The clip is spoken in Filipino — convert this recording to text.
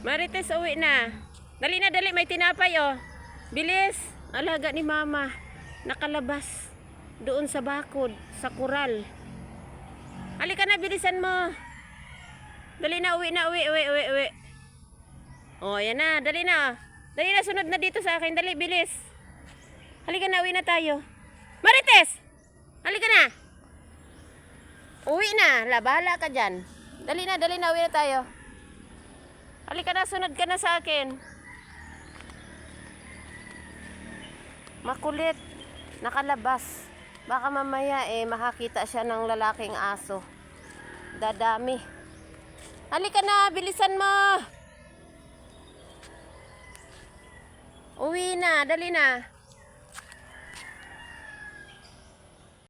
Marites, uwi na. Dali na, dali. May tinapay, oh. Bilis. Alaga ni mama. Nakalabas. Doon sa bakod. Sa kural. Halika na, bilisan mo. Dali na, uwi na, uwi. Oh, yan na. Dali na. Dali na, sunod na dito sa akin. Dali, bilis. Halika na, uwi na tayo. Marites! Halika na. Uwi na. Labala ka dyan. Dali na, uwi na tayo. Halika na, sunod ka na sa akin. Makulit. Nakalabas. Baka mamaya makakita siya ng lalaking aso. Dadami. Halika na, bilisan mo. Uwi na, dali na.